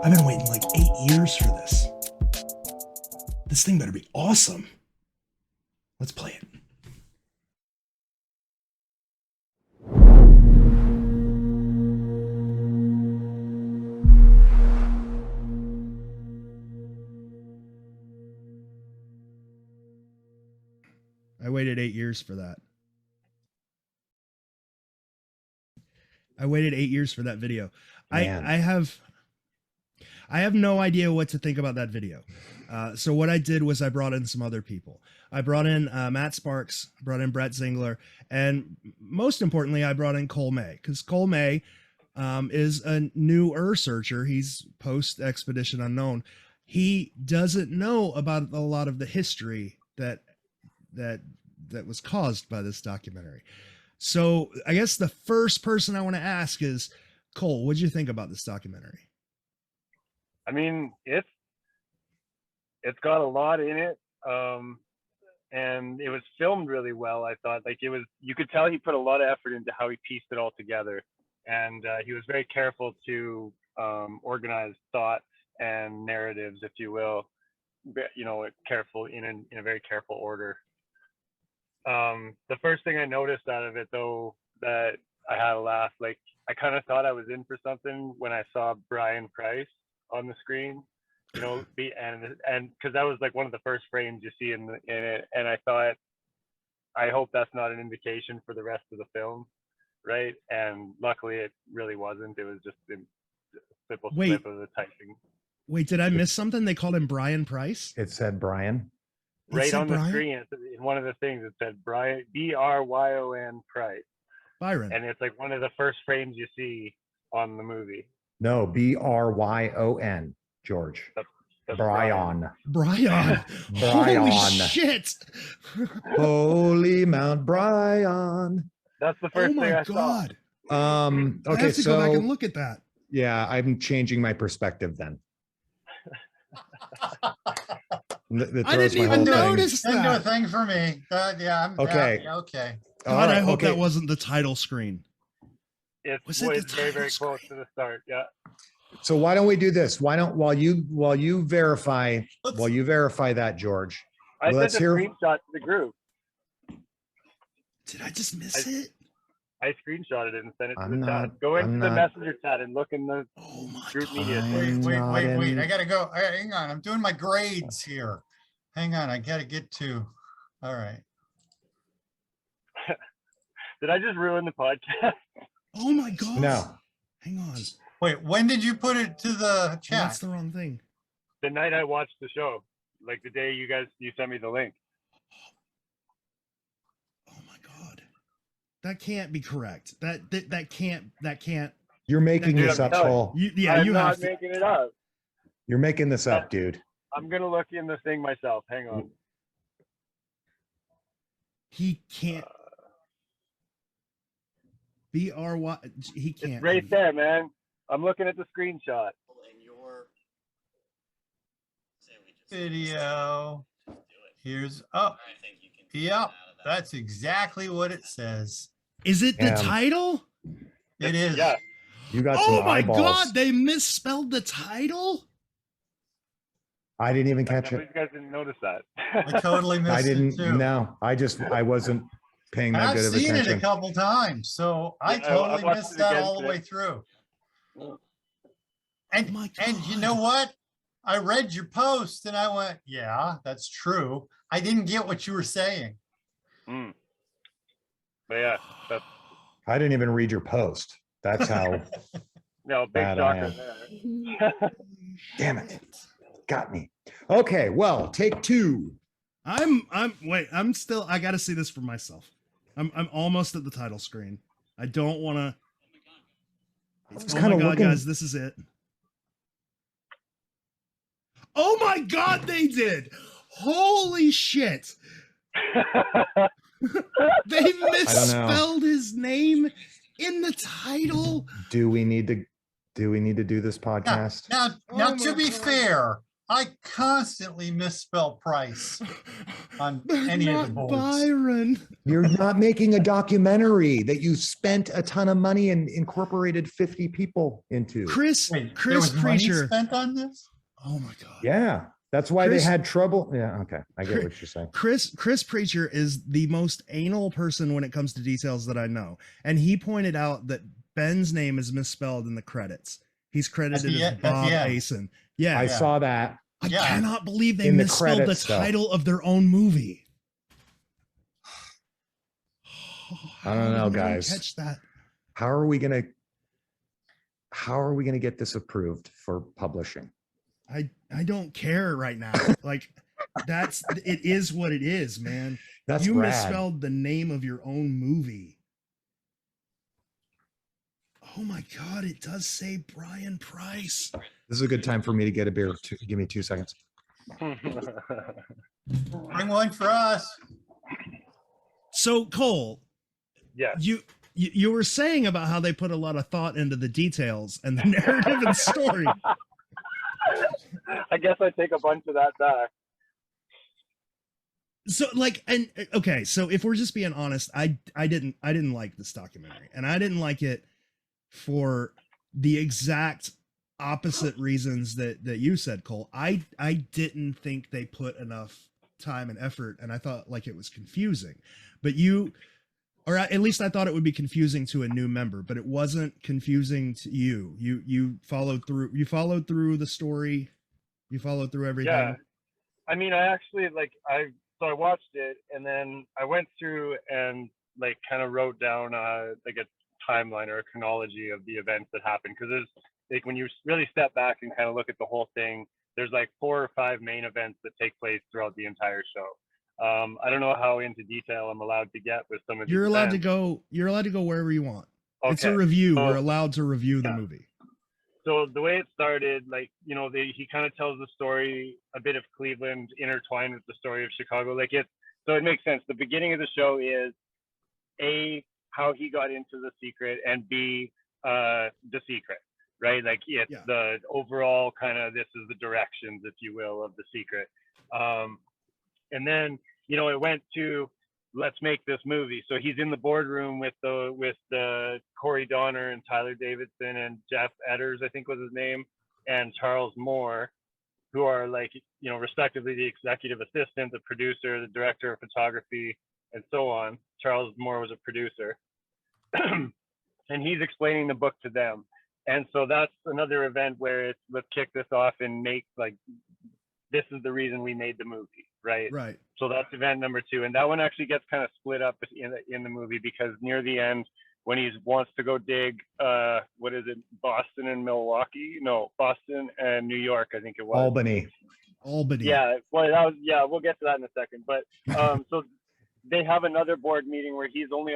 I've been waiting like 8 years for this. This thing better be awesome. Let's play it. I waited 8 years for that. I waited 8 years for that video. I have no idea what to think about that video. So what I did was I brought in some other people. I brought in Matt Sparks, brought in Brett Zingler, and most importantly, I brought in Cole May, because Cole May is a newer searcher. He's post Expedition Unknown. He doesn't know about a lot of the history that was caused by this documentary. So I guess the first person I want to ask is, Cole, what'd you think about this documentary? I mean, it's got a lot in it, and it was filmed really well. I thought, like, you could tell he put a lot of effort into how he pieced it all together, and he was very careful to organize thoughts and narratives, if you will, careful in a very careful order. The first thing I noticed out of it, though, that I had a laugh, like, I kind of thought I was in for something when I saw Byron Preiss on the screen, and because that was like one of the first frames you see in it, and I thought, I hope that's not an indication for the rest of the film, right? And luckily it really wasn't. It was just a simple slip of the typing. Wait, did I miss something? They called him Byron Preiss? It said Brian. Right on the screen, in one of the things, it said Bryon, Bryon Preiss. Byron. And it's like one of the first frames you see on the movie. No, Bryon, George. That's Bryon. Bryon. Bryon. Holy shit. Holy Mount Bryon. That's the first thing I saw. Okay, I have to go back and look at that. Yeah, I'm changing my perspective then. I didn't even notice that. Didn't do a thing for me. Okay. Okay. God, I hope that wasn't the title screen. It's very, very close to the start. Yeah. So why don't we do this? While you verify that, George. I sent a screenshot to the group. Did I just miss it? I screenshotted it and sent it to the chat. Go into the messenger chat and look in the group media. Wait. I gotta go. Hang on. I'm doing my grades here. Hang on. I gotta get to. All right. Did I just ruin the podcast? Oh my God. No. Hang on. Wait, when did you put it to the chat? That's the wrong thing. The night I watched the show, like the day you sent me the link. Oh my God. That can't be correct. That can't. You're making this up, Cole. I'm not making it up. You're making this up, dude. I'm gonna look in the thing myself. Hang on. He can't. BRY. He can't. It's right there, man. I'm looking at the screenshot. Video. Here's up. Yep, that's exactly what it says. Is it the title? It is. Yeah. You got some eyeballs. Oh my God, they misspelled the title? I didn't even catch it. You guys didn't notice that. I totally missed it too. No, I wasn't paying that good of attention. I've seen it a couple times, so I totally missed that all the way through. And you know what? I read your post and I went, yeah, that's true. I didn't get what you were saying. But yeah, I didn't even read your post. That's how big shocker there. Damn it. Got me. Okay, well, take two. I gotta see this for myself. I'm almost at the title screen. I don't want to. was Oh my kinda God, looking- guys, this is it. Oh my God, they did. Holy shit. They misspelled his name in the title. Do we need to do this Now, podcast? now, Oh now my to be God. fair, I constantly misspell Price on But any of the not boards. Byron. You're not making a documentary that you spent a ton of money and incorporated 50 people into. Chris Wait, there Chris was money Preacher. spent on this? Oh my God. Yeah, that's why Chris- they had trouble. Yeah, okay, I get what you're saying. Chris Preacher is the most anal person when it comes to details that I know. And he pointed out that Ben's name is misspelled in the credits. He's credited the as end- Bob at the end. Asen. Yeah. I I saw that. Yeah. cannot believe they In the misspelled the credits, though. title of their own movie. I don't How did know, no one guys. Catch that. How are we gonna get this approved for publishing? I don't care right now. Like it is what it is, man. That's you rad. misspelled the name of your own movie. Oh my God, it does say Bryon Preiss. This is a good time for me to get a beer. Give me 2 seconds. Bring one for us. So Cole, Yeah. you were saying about how they put a lot of thought into the details and the narrative and story. I guess I take a bunch of that back. So like, and okay, so if we're just being honest, I didn't like this documentary, and I didn't like it for the exact opposite reasons that you said, Cole. I didn't think they put enough time and effort, and I thought like it was confusing. But you, or at least I thought it would be confusing to a new member, but it wasn't confusing to you. You followed through. You followed through the story. You followed through everything. Yeah. I mean, I actually so I watched it, and then I went through and like kind of wrote down like a timeline or a chronology of the events that happened, because there's like, when you really step back and kind of look at the whole thing, there's like 4 or 5 main events that take place throughout the entire show. I don't know how into detail I'm allowed to get with some of these You're allowed to events. go. You're allowed to go wherever you want. It's a Okay. review. So- We're allowed to review the Yeah. movie. So the way it started, like, you know, he kind of tells the story, a bit of Cleveland intertwined with the story of Chicago. Like so it makes sense. The beginning of the show is A, how he got into the secret, and B, the secret, right? Like it's Yeah. the overall kind of, this is the directions, if you will, of the secret. And then, you know, it went to, let's make this movie. So he's in the boardroom with the Corey Donner and Tyler Davidson and Jeff Edders, I think was his name, and Charles Moore, who are like, you know, respectively the executive assistant, the producer, the director of photography, and so on. Charles Moore was a producer. And he's explaining the book to them. And so that's another event where it's, let's kick this off and make, like, this is the reason we made the movie, right? Right. So that's event number 2, and that one actually gets kind of split up in the movie, because near the end, when he wants to go dig, what is it, Boston and Milwaukee? No, Boston and New York, I think it was. Albany. Yeah, well, we'll get to that in a second. But so they have another board meeting where he's told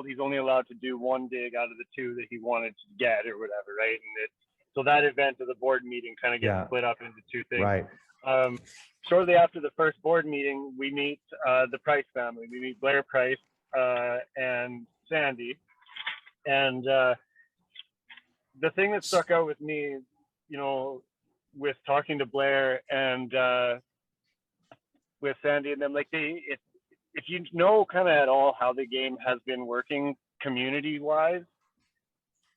he's only allowed to do 1 dig out of the 2 that he wanted to get or whatever, right? And so that event of the board meeting kind of gets Yeah. split up into 2 things. Right. Shortly after the first board meeting, we meet the Preiss family. We meet Blair Preiss and Sandy. And the thing that stuck out with me, you know, with talking to Blair and with Sandy and them, like if you know kind of at all how the game has been working community-wise,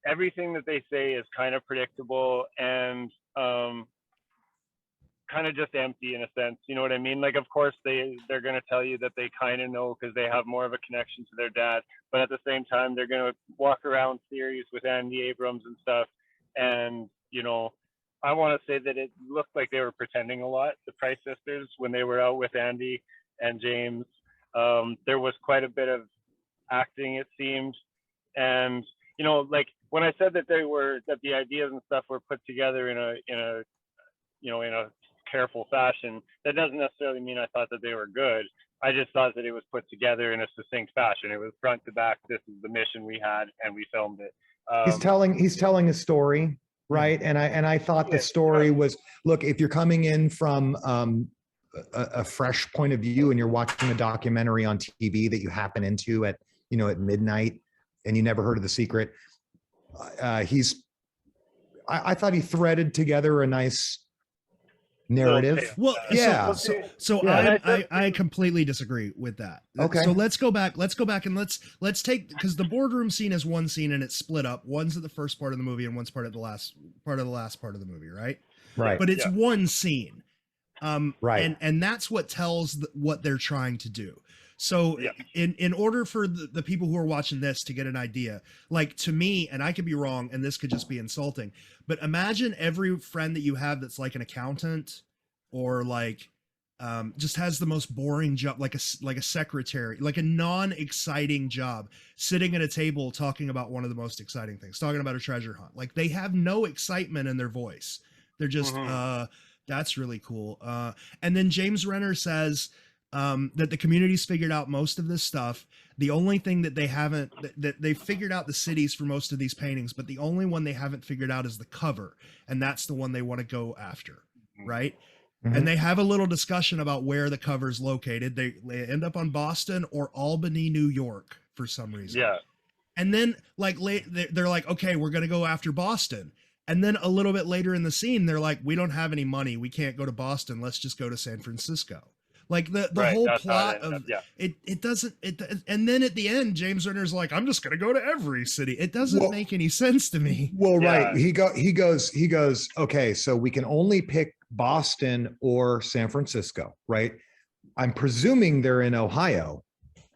everything that they say is kind of predictable and kind of just empty in a sense. You know what I mean? Like, of course they're going to tell you that they kind of know because they have more of a connection to their dad, but at the same time they're going to walk around series with Andy Abrams and stuff, and you know, I want to say that it looked like they were pretending a lot, the Preiss sisters, when they were out with Andy and James. There was quite a bit of acting, it seemed. And you know, like when I said that the ideas and stuff were put together in a careful fashion, that doesn't necessarily mean I thought that they were good. I just thought that it was put together in a succinct fashion. It was front to back. This is the mission we had, and we filmed it. He's telling a story, right? And I thought the Yeah, story right. was, look, if you're coming in from a fresh point of view and you're watching a documentary on TV that you happen into at midnight and you never heard of The Secret, I thought he threaded together a nice narrative. Well, Yeah. So Yeah. I completely disagree with that. Okay. So let's go back and let's take, because the boardroom scene is one scene and it's split up. One's at the first part of the movie and one's part of the last part of the movie, right? Right. But it's Yeah. one scene. Right. And that's what tells what they're trying to do. So Yeah. in order for the people who are watching this to get an idea, like, to me, and I could be wrong, and this could just be insulting, but imagine every friend that you have that's like an accountant or like just has the most boring job, like a secretary, like a non-exciting job, sitting at a table talking about one of the most exciting things, talking about a treasure hunt. Like, they have no excitement in their voice. They're just that's really cool. And then James Renner says that the community's figured out most of this stuff. The only thing that they haven't, that they figured out the cities for most of these paintings, but the only one they haven't figured out is the cover. And that's the one they want to go after. Right. Mhm. And they have a little discussion about where the cover's located. They end up on Boston or Albany, New York for some reason. Yeah. And then like they're like, okay, we're going to go after Boston. And then a little bit later in the scene, they're like, we don't have any money. We can't go to Boston. Let's just go to San Francisco. Like the Right, whole that's how plot it ended of up, yeah. it doesn't, and then at the end, James Renner's like, I'm just going to go to every city. It doesn't Well- make any sense to me. Well, Yeah. right. He goes, okay, so we can only pick Boston or San Francisco, right? I'm presuming they're in Ohio,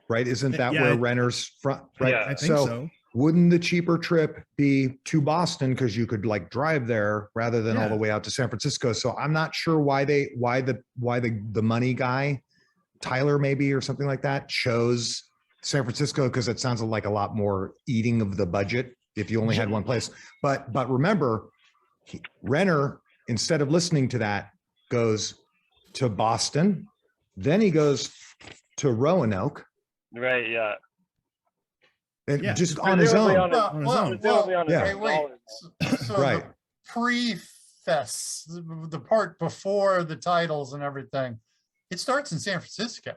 right? Isn't that Yeah, where Renner's from? Right. Yeah. I think so. Wouldn't the cheaper trip be to Boston because you could like drive there rather than all Yeah. the way out to San Francisco? So I'm not sure why the money guy, Tyler maybe or something like that, chose San Francisco, because it sounds like a lot more eating of the budget if you only had one place. But remember, Renner, instead of listening to that, goes to Boston, then he goes to Roanoke, Right. Yeah. and Yeah. just on his Presumably own. On his own. Presumably on his Yeah. own. Wait. So Right. the preface, the part before the titles and everything, it starts in San Francisco.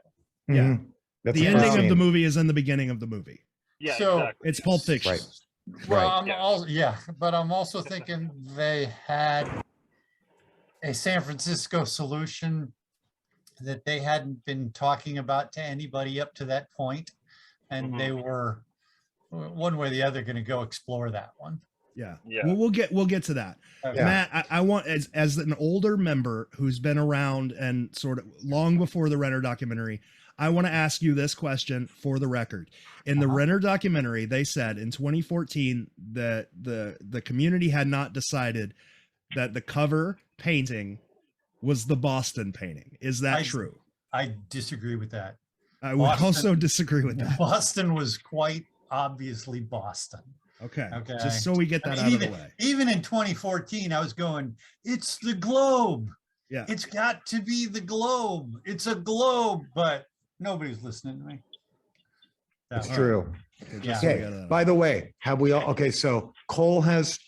Yeah. Mhm. That's The the first ending of the scene. movie is in the beginning of the movie. Yeah. So- Exactly. It's Pulp Fiction. Right. Well, Right. I'm also, but I'm also thinking they had a San Francisco solution that they hadn't been talking about to anybody up to that point, and they were one way or the other going to go explore that one. Yeah. Yeah. We'll get to that. Okay. Yeah. Matt, I want, as an older member who's been around and sort of long before the Renner documentary, I want to ask you this question for the record. In the Renner documentary, they said in 2014 that the community had not decided that the cover painting was the Boston painting. Is that true? I disagree with that. I would Boston- also disagree with that. Boston was quite obviously Boston. Okay. Okay. Just so we get that out of the way. Even in 2014, I was going, it's the globe. Yeah. It's got to be the globe. It's a globe, but nobody's listening to me. It's Yeah. true. Yeah. So we Okay. got that. By the way, have we all? Okay. So Cole has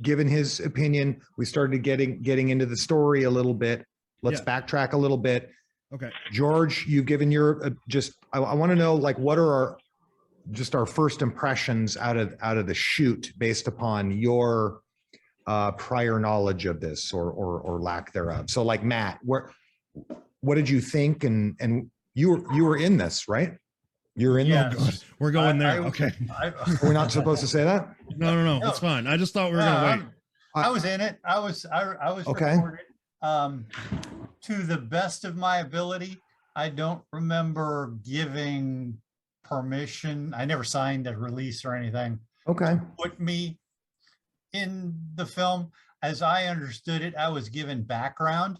given his opinion. We started getting into the story a little bit. Let's Yeah. backtrack a little bit. Okay. George, you've given your I want to know, like, what are our first impressions out of the shoot based upon your prior knowledge of this or lack thereof. So like Matt, what did you think? And you were in this, right? You're in Yes. the, We're going there. I- Okay. we're not supposed to say that? No. No. It's fine. I just thought we were No, going to wait. I was in it. I was Okay. recorded. To the best of my ability, I don't remember giving permission. I never signed a release or anything. Okay. Put me in the film. As I understood it, I was given background,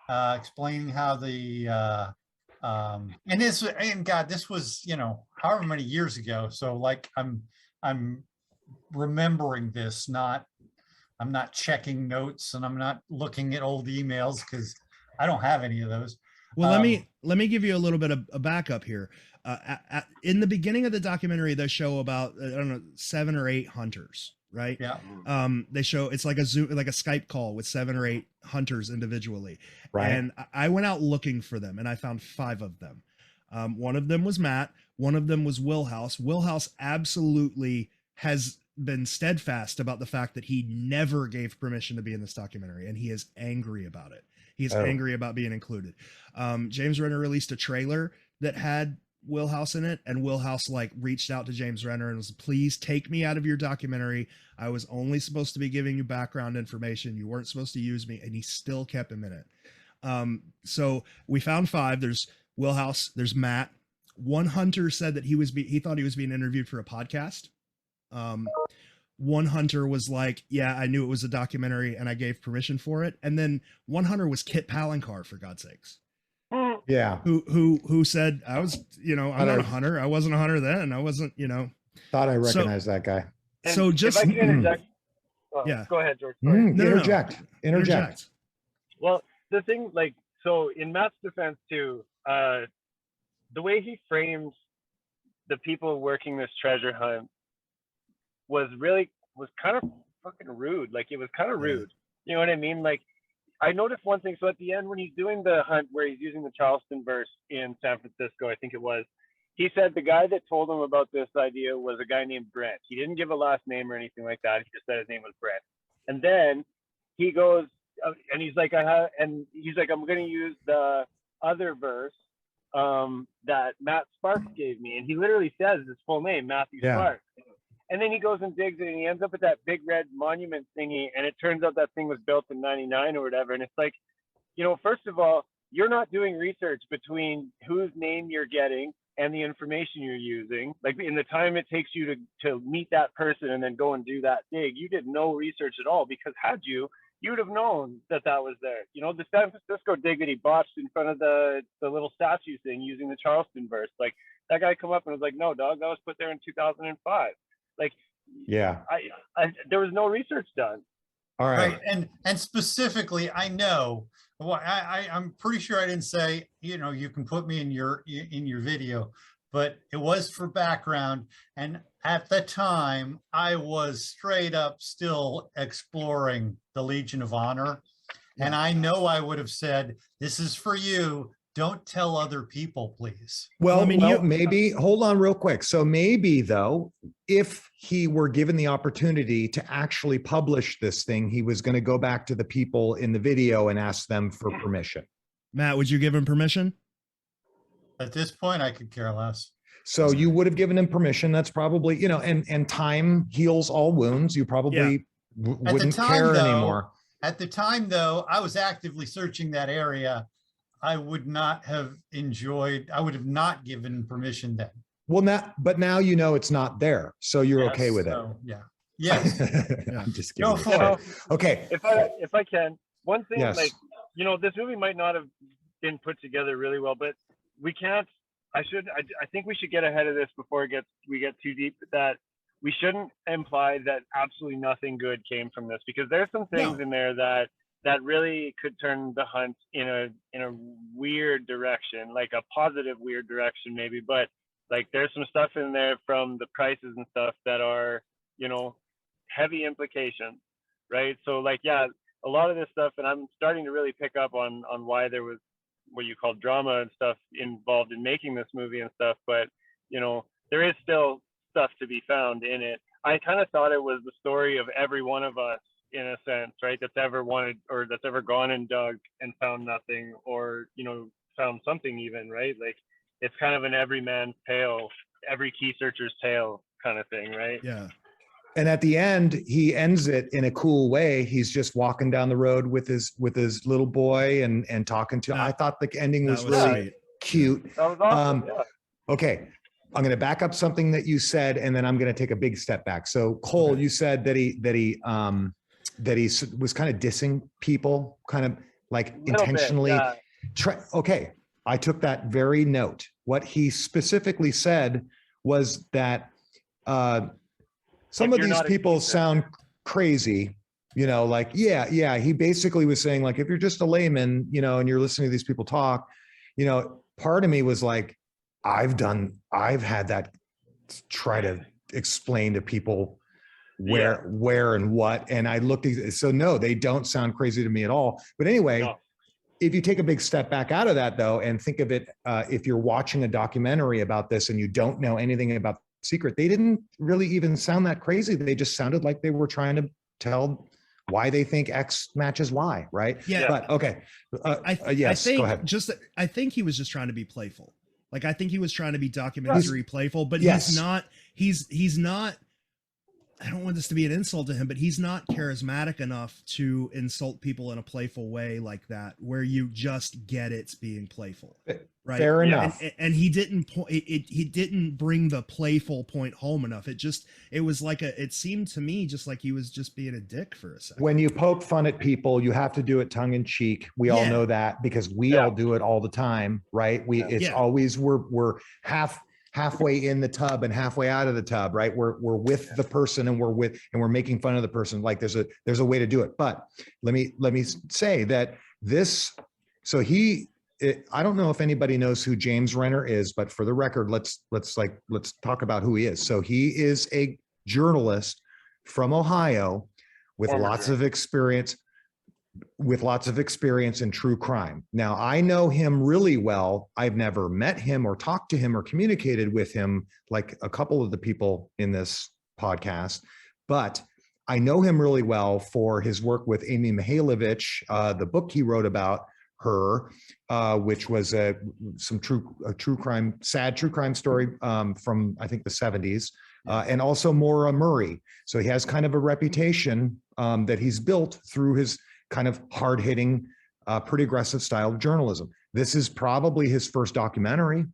explaining how the and God, this was, however many years ago. So like I'm remembering this, I'm not checking notes and I'm not looking at old emails because I don't have any of those. Well, let me give you a little bit of a backup here. In the beginning of the documentary, they show about I don't know 7 or 8 hunters, right? Yeah. They show it's like a Zoom, like a Skype call with 7 or 8 hunters individually, Right. and I went out looking for them, and I found 5 of them. One of them was Matt. One of them was Willhouse. Willhouse absolutely has been steadfast about the fact that he never gave permission to be in this documentary, and he is angry about it. He's angry about being included. James Renner released a trailer that had Willhouse in it, and Willhouse like reached out to James Renner and was, please take me out of your documentary. I was only supposed to be giving you background information. You weren't supposed to use me, and he still kept him in it. So we found 5. There's Willhouse, there's Matt. One hunter said that he thought he was being interviewed for a podcast. One hunter was like, yeah, I knew it was a documentary and I gave permission for it. And then one hunter was Kit Palencar, for God's sakes. Yeah. Who said, I was, I'm not a hunter. I wasn't a hunter then. I wasn't, Thought I recognized that guy. And so just, if I can interject, yeah. Go ahead, George. Sorry. Interject. Well, the thing, like, so in Matt's defense too, the way he frames the people working this treasure hunt was kind of fucking rude. Like, it was kind of rude. You know what I mean? Like, I noticed one thing. So at the end, when he's doing the hunt where he's using the Charleston verse in San Francisco, I think it was, he said the guy that told him about this idea was a guy named Brent. He didn't give a last name or anything like that. He just said his name was Brent. And then he goes, and he's like, I'm going to use the other verse that Matt Sparks gave me. And he literally says his full name, Matthew Sparks. And then he goes and digs it, and he ends up at that big red monument thingy, and it turns out that thing was built in 99 or whatever. And it's like, first of all, you're not doing research between whose name you're getting and the information you're using. Like, in the time it takes you to meet that person and then go and do that dig, you did no research at all, because had you would have known that was there. The San Francisco dig that he botched in front of the little statue thing using the Charleston verse, like, that guy come up and was like, no, dog, that was put there in 2005. Like, yeah, I there was no research done. All right. And specifically, I know, well, I'm pretty sure I didn't say, you can put me in your video, but it was for background. And at the time, I was straight up still exploring the Legion of Honor. And I know I would have said, this is for you. Don't tell other people, please. Well, maybe, hold on real quick. So maybe, though, if he were given the opportunity to actually publish this thing, he was going to go back to the people in the video and ask them for permission. Matt, would you give him permission? At this point, I could care less. So you would have given him permission. That's probably, and time heals all wounds. You probably wouldn't care anymore. At the time, though, I was actively searching that area. I would not have I would have not given permission then. Well, now it's not there. So you're okay with it. Yeah. Yes. I'm just kidding. Go for it. Okay. If I can, one thing, yes. like, this movie might not have been put together really well, but we can't, I think we should get ahead of this before we get too deep, that we shouldn't imply that absolutely nothing good came from this, because there's some things in there that really could turn the hunt in a weird direction, like a positive weird direction maybe, but like there's some stuff in there from the prices and stuff that are, heavy implications, right? So like, a lot of this stuff, and I'm starting to really pick up on why there was what you call drama and stuff involved in making this movie and stuff, but there is still stuff to be found in it. I kind of thought it was the story of every one of us, in a sense, right, that's ever wanted, or that's ever gone and dug and found nothing, or found something even, right? Like, it's kind of an everyman's tale, every key searcher's tale kind of thing, right? Yeah. And at the end, he ends it in a cool way. He's just walking down the road with his little boy and talking to. I thought the ending was really cute. That was awesome. Okay. I'm going to back up something that you said, and then I'm going to take a big step back. So Cole, you said that he was kind of dissing people, kind of like intentionally. Okay. I took that very note. What he specifically said was that some of these people sound crazy, like, he basically was saying, like, if you're just a layman, and you're listening to these people talk, part of me was like, I've had that try to explain to people where and what. And I looked, so no, they don't sound crazy to me at all. But anyway, No. if you take a big step back out of that though, and think of it, if you're watching a documentary about this and you don't know anything about the secret, they didn't really even sound that crazy. They just sounded like they were trying to tell why they think X matches Y, right? Yeah. But okay. Yes, I think go ahead. I think he was just trying to be playful. Like, I think he was trying to be documentary playful, but Yes. he's not, I don't want this to be an insult to him, but he's not charismatic enough to insult people in a playful way like that, where you just get it's being playful. Right. Fair enough. And he didn't he didn't bring the playful point home enough. It was like it seemed to me just like he was just being a dick for a second. When you poke fun at people, you have to do it tongue in cheek. We all know that because we all do it all the time, right? It's always we're halfway in the tub and halfway out of the tub, right? We're with the person and we're making fun of the person. Like there's a way to do it. But let me say that I don't know if anybody knows who James Renner is, but for the record, let's talk about who he is. So he is a journalist from Ohio with lots of experience in true crime. Now, I know him really well. I've never met him or talked to him or communicated with him like a couple of the people in this podcast, but I know him really well for his work with Amy Mihailovich, the book he wrote about her, which was a sad true crime story from I think the 70s, and also Maura Murray. So he has kind of a reputation that he's built through his kind of hard-hitting, pretty aggressive style of journalism. This is probably his first documentary,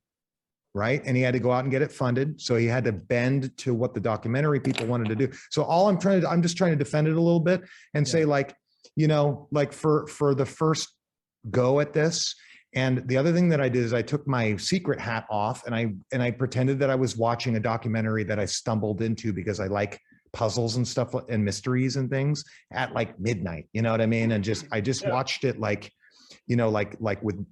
right? And he had to go out and get it funded. So he had to bend to what the documentary people wanted to do. So I'm just trying to defend it a little bit and say like for the first go at this. And the other thing that I did is I took my secret hat off and I pretended that I was watching a documentary that I stumbled into because I like puzzles and stuff and mysteries and things at like midnight, you know what I mean? And I just watched it like with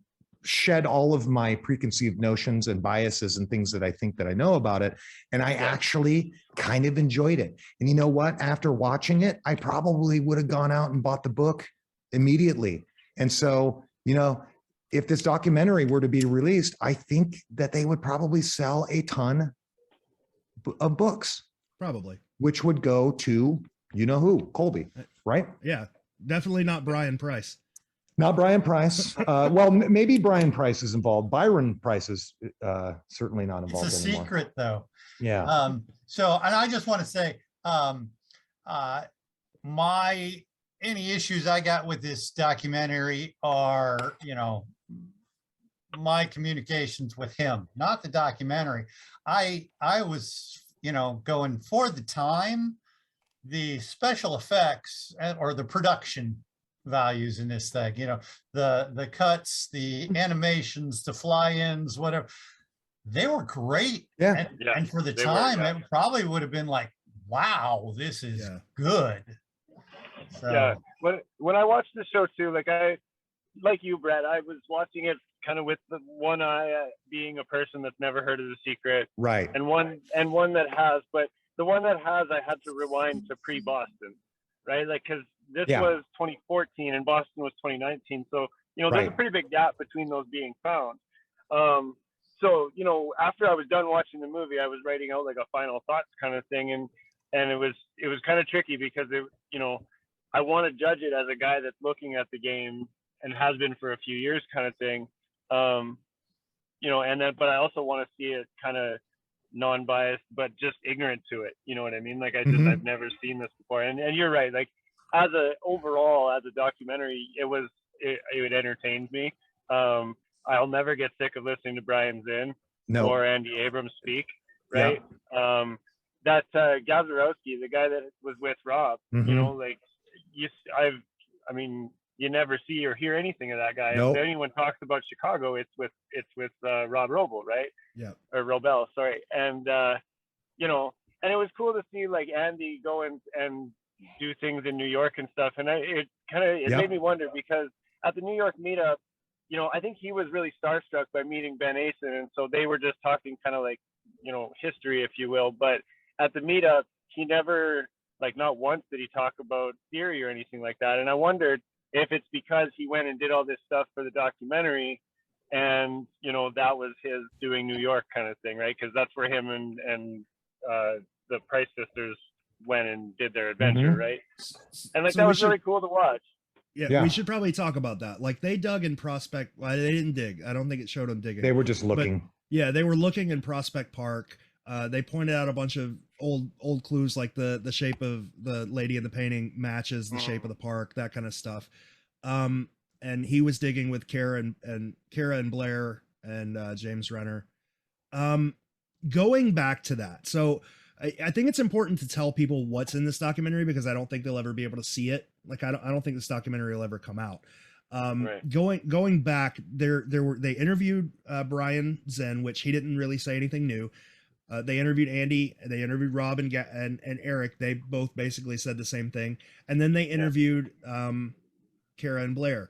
shed all of my preconceived notions and biases and things that I think that I know about it. And I actually kind of enjoyed it. And you know what? After watching it, I probably would have gone out and bought the book immediately. And so, if this documentary were to be released, I think that they would probably sell a ton of books. Probably. Which would go to, who, Colby, right? Yeah, definitely not Byron Preiss. Not Byron Preiss. Well, maybe Byron Preiss is involved. Byron Preiss is certainly not involved anymore. It's a anymore. secret, though. Yeah. And I just want to say, any issues I got with this documentary are, my communications with him, not the documentary. I was, going for the time, the special effects or the production values in this thing, the cuts, the animations, the fly-ins, whatever, they were great. Yeah. And for the time, it probably would have been like, wow, this is good. So. Yeah, when I watched the show too, like you, Brett, I was watching it kind of with the one eye being a person that's never heard of The Secret, right? And one that has, but the one that has, I had to rewind to pre-Boston, right? Like because this was 2014 and Boston was 2019, so there's a pretty big gap between those being found. So after I was done watching the movie, I was writing out like a final thoughts kind of thing, and it was kind of tricky because I want to judge it as a guy that's looking at the game and has been for a few years kind of thing. But I also want to see it kind of non-biased, but just ignorant to it. You know what I mean? Like I've never seen this before. And you're right. Like as a documentary, it entertains me. I'll never get sick of listening to Brian Zinn or Andy Abrams speak. Right. Yeah. That Gazarovski, the guy that was with Rob, you never see or hear anything of that guy. Nope. If anyone talks about Chicago, it's with Rob Robel, right? Yeah. Or Robel, sorry. And and it was cool to see like Andy go and do things in New York and stuff. And it made me wonder because at the New York meetup, I think he was really starstruck by meeting Ben Asen, and so they were just talking kind of like, history, if you will. But at the meetup, he never, like, not once did he talk about theory or anything like that. And I wondered if it's because he went and did all this stuff for the documentary, and that was his doing New York kind of thing, right? Because that's where him and the Preiss sisters went and did their adventure, right? And like, So that we was should- really cool to watch. Yeah, we should probably talk about that. Like, they dug in Prospect. Well, they didn't dig. I don't think it showed them digging. They were just looking. Yeah, they were looking in Prospect Park. They pointed out a bunch of old clues, like the shape of the lady in the painting matches the shape of the park, that kind of stuff. And he was digging with Kara and Blair and James Renner. Going back to that, so I think it's important to tell people what's in this documentary, because I don't think they'll ever be able to see it. Like, I don't think this documentary will ever come out. Right. Going back, they interviewed Bryon Zinn, which he didn't really say anything new. They interviewed Andy, they interviewed Rob and Eric. They both basically said the same thing. And then they interviewed Kara and Blair.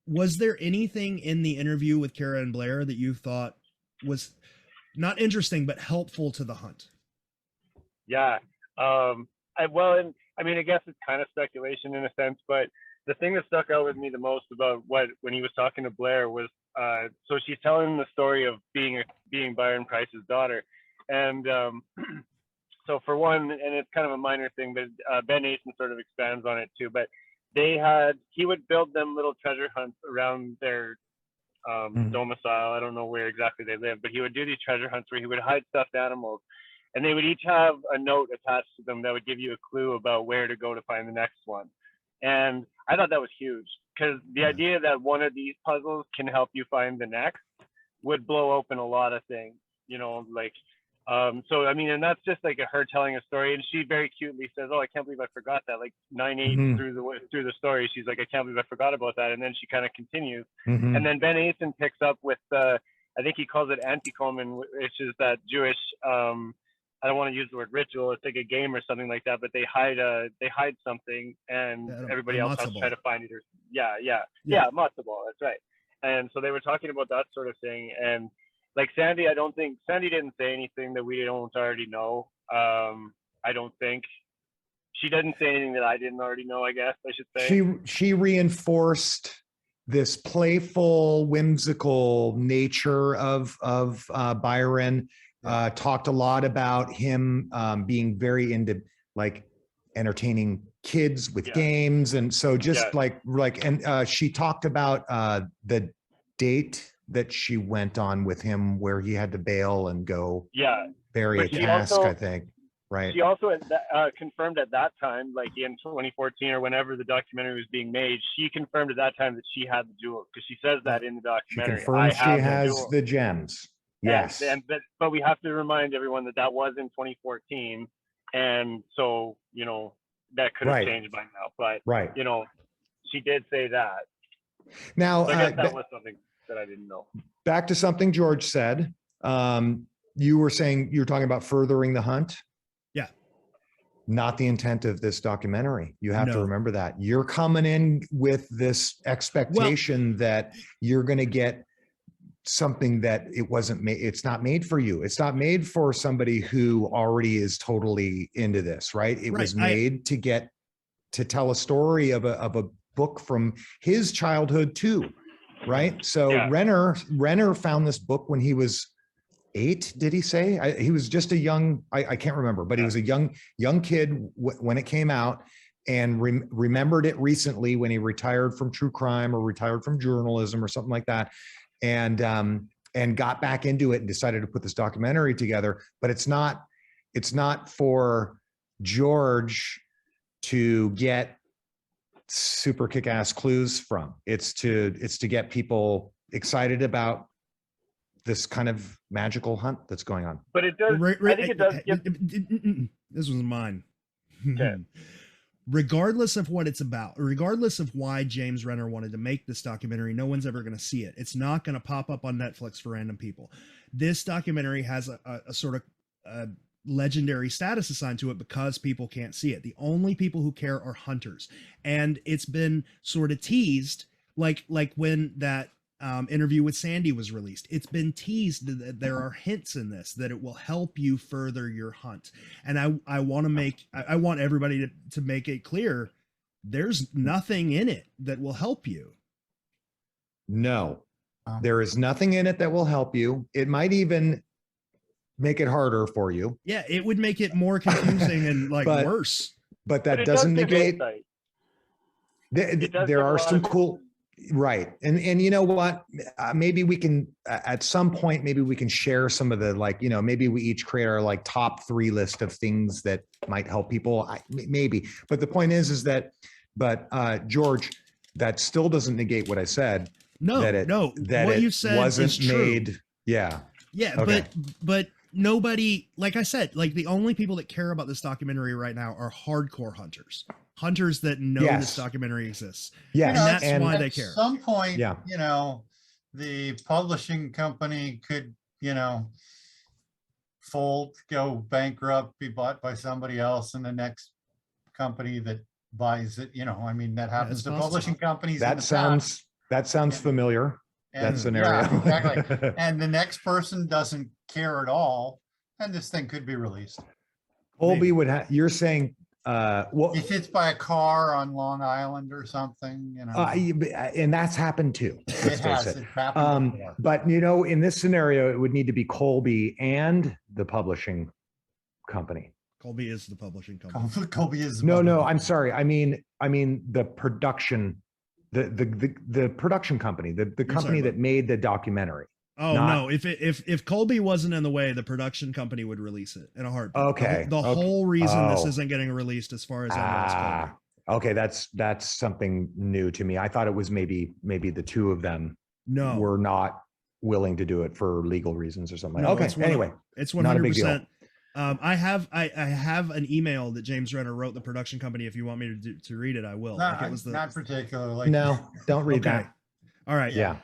Was there anything in the interview with Kara and Blair that you thought was not interesting but helpful to the hunt? Yeah. I guess it's kind of speculation in a sense, but the thing that stuck out with me the most about when he was talking to Blair was, so she's telling the story of being Byron Preiss's daughter. And so for one, and it's kind of a minor thing, but Ben Asen sort of expands on it too, but he would build them little treasure hunts around their domicile. I don't know where exactly they live, but he would do these treasure hunts where he would hide stuffed animals, and they would each have a note attached to them that would give you a clue about where to go to find the next one. And I thought that was huge, because the idea that one of these puzzles can help you find the next would blow open a lot of things, so I mean, and that's just like her telling a story, and she very cutely says, "Oh, I can't believe I forgot that." Like 9/8 through the story, she's like, "I can't believe I forgot about that," and then she kind of continues, and then Ben Asen picks up with I think he calls it antikomen, which is that Jewish. I don't want to use the word ritual. It's like a game or something like that, but they hide something, and everybody else has to try to find it. Yeah, matzo ball. That's right. And so they were talking about that sort of thing, and like Sandy didn't say anything that we don't already know. I don't think she didn't say anything that I didn't already know, I guess I should say. She reinforced this playful, whimsical nature of Byron. Talked a lot about him being very into like entertaining kids with games, and so just and she talked about the date that she went on with him where he had to bail and go bury a cask, I think. Right. She also confirmed at that time, like in 2014 or whenever the documentary was being made, she confirmed at that time that she had the jewel, because she says that in the documentary. She confirms she has the gems. Yes. But we have to remind everyone that was in 2014, and so that could have changed by now. But she did say that. Now, so I guess that was something that I didn't know. Back to something George said. You were talking about furthering the hunt. Yeah. Not the intent of this documentary. You have to remember that. You're coming in with this expectation that you're going to get something that it wasn't made. It's not made for you. It's not made for somebody who already is totally into this, right? It was made to tell a story of a book from his childhood too, right? So Renner found this book when he was 8. Did he say? He was just a young. I can't remember, but he was a young kid when it came out, and remembered it recently when he retired from true crime or retired from journalism or something like that. And got back into it and decided to put this documentary together. But it's not for George to get super kick-ass clues from. It's to get people excited about this kind of magical hunt that's going on. But it does. I think it does. This was mine. Okay. Regardless of what it's about, regardless of why James Renner wanted to make this documentary, no one's ever going to see it. It's not going to pop up on Netflix for random people. This documentary has a sort of legendary status assigned to it because people can't see it. The only people who care are hunters. And it's been sort of teased, like when that Interview with Sandy was released. It's been teased that there are hints in this that it will help you further your hunt. And I want to make, I want everybody to make it clear, there's nothing in it that will help you. No, Oh. there is nothing in it that will help you. It might even make it harder for you, Yeah, it would make it more confusing and like But- worse. but But that it does doesn't give negate. insight. There, It does there give a are lot some of cool, right. And you know what, maybe we can, at some point, maybe we can share some of the, like, maybe we each create our like top 3 list of things that might help people. Maybe, but the point is that, but George, that still doesn't negate what I said. No, that no, that what it you said wasn't is true. made. Yeah. Yeah, Okay. but nobody, like I said, like the only people that care about this documentary right now are hardcore hunters that know this Yes. documentary exists. Yes. And that's and why At they care. some point, Yeah. The publishing company could, fold, go bankrupt, be bought by somebody else, and the next company that buys it, I mean, that happens it's to possible. publishing companies. in the that past. sounds Yeah. familiar. That And, scenario. yeah, exactly. And the next person doesn't care at all, and this thing could be released. Colby Maybe. would have, you're saying, well, If it's by a car on Long Island or something, and that's happened too. it let's face has, it. it's happened before. But in this scenario, it would need to be Colby and the publishing company. Colby is the publishing company. Colby is. No, I'm sorry. I mean the production, the production company, the company talking that about- made the documentary. Oh Not- no! If Colby wasn't in the way, the production company would release it in a heartbeat. Okay, The okay. whole reason this Oh. isn't getting released, as far as I know, is Colby. Okay, that's something new to me. I thought it was maybe the two of them No, were not willing to do it for legal reasons or something. No, Okay, it's one- anyway, it's not a big deal. 100%. I have an email that James Renner wrote the production company. If you want me to read it, I will. Not, Like, it was the not particularly. no, don't read okay. that. All right. Yeah,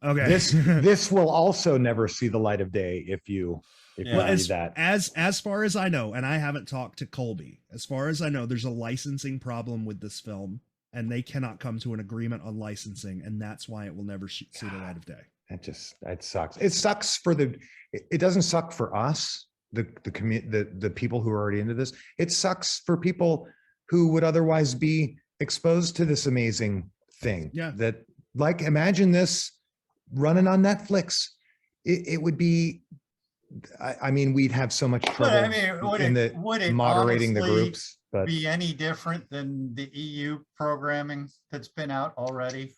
Okay. this will also never see the light of day if you Yeah. Well, read that. as far as I know, and I haven't talked to Colby, as far as I know, there's a licensing problem with this film, and they cannot come to an agreement on licensing, and that's why it will never see the light of day. It sucks. It sucks for it doesn't suck for us, the people who are already into this. It sucks for people who would otherwise be exposed to this amazing thing. Yeah. That, like, imagine this running on Netflix. It would be, I mean, we'd have so much trouble But I mean, would it moderating the honestly groups, but be any different than the EU programming that's been out already?